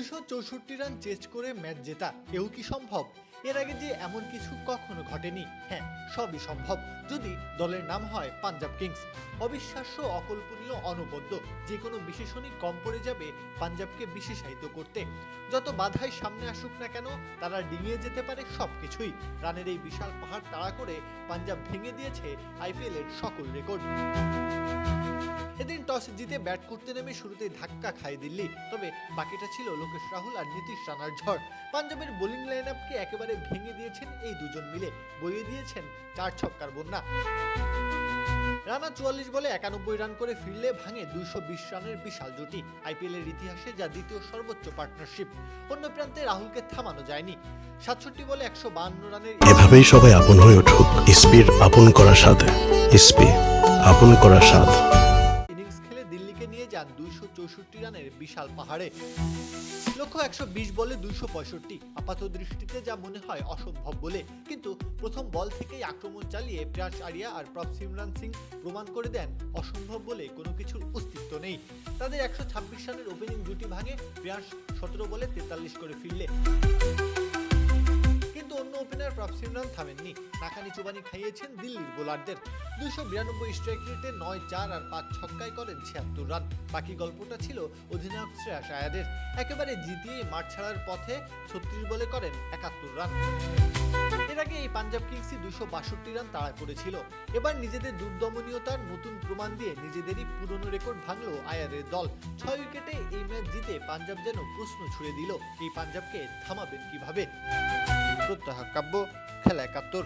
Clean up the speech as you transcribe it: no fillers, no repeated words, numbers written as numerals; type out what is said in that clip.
264 run Chase করে match জেতা এও কি সম্ভব? এর আগে যে এমন কিছু কখনো ঘটেনি। হ্যাঁ, সবই সম্ভব যদি দলের নাম হয় পাঞ্জাব কিংস। অবিশ্বাস্য, অকল্পনীয়, অনবদ্য, যে কোনো বিশেষণই কম পড়ে যাবে পাঞ্জাবকে বিশেষায়িত করতে। যত বাধাই সামনে আসুক না কেন, তারা ডিঙিয়ে যেতে পারে সবকিছুই। রানের এই বিশাল পাহাড় তাড়া করে পাঞ্জাব ভেঙে দিয়েছে আইপিএল এর সকল রেকর্ড। এদিন টস জিতে ব্যাট করতে নেমে শুরুতেই ধাক্কা খায় দিল্লি। তবে বাকিটা ছিল লোকেশ রাহুল আর নীতিশ রানার ঝড়। পাঞ্জাবের বোলিং লাইন আপকে একেবারে ভেঙে দিয়েছেন এই দুজন মিলে, বইয়ে দিয়েছেন 4 ছক্কার বন্যা। রানা 44 বলে 91 রান করে ফিরলে ভাঙে 220 রানের বিশাল জুটি, আইপিএল এর ইতিহাসে যা দ্বিতীয় সর্বোচ্চ পার্টনারশিপ। অন্য প্রান্তে রাহুলকে থামানো যায়নি। 67 বলে 152 রানের এভাবেই সবাই আপন হয়ে উঠুক ইসপির আপন করা সাথে। ইসপি আপন করা স্বাদ। ইনিংস খেলে দিল্লিকে নিয়ে যান 264 রানের বিশাল পাহাড়ে। লক্ষ্য 120 বলে 265। আপাত দৃষ্টিতে যা মনে হয় অসম্ভব বলে, কিন্তু প্রথম বল থেকেই আক্রমণ চালিয়ে প্রিয়াস আরিয়া আর প্রভ সিমরান সিং প্রমাণ করে দেন অসম্ভব বলে কোনো কিছুর অস্তিত্ব নেই। তাদের 126 রানের ওপেনিং জুটি ভাঙে প্রিয়াস 17 বলে 43 করে ফিরলে। কিন্তু অন্য ওপেনার প্রভ সিমরান থামেননি, নাকানি চুবানি খাইয়েছেন দিল্লির বোলারদের। 292 স্ট্রাইক রেটে 9-4 আর 5 ছক্কায় করেন 76 রান। বাকি গল্পটা ছিল অধিনায়ক শ্রেয়াস আয়ারের। একেবারে জিতিয়ে মাঠ ছাড়ার পথে 36 বলে করেন 71 রান। এর আগে এই পাঞ্জাব কিংসই 262 রান তাড়া করেছিল। এবার নিজেদের দুর্দমনীয়তার নতুন প্রমাণ দিয়ে নিজেদেরই পুরনো রেকর্ড ভাঙল আয়ারের দল। 6 উইকেটে এই ম্যাচ জিতে পাঞ্জাব যেন প্রশ্ন ছুড়ে দিল, এই পাঞ্জাবকে থামাবেন কিভাবে? প্রত্যহ কাব্য, খেলা 71।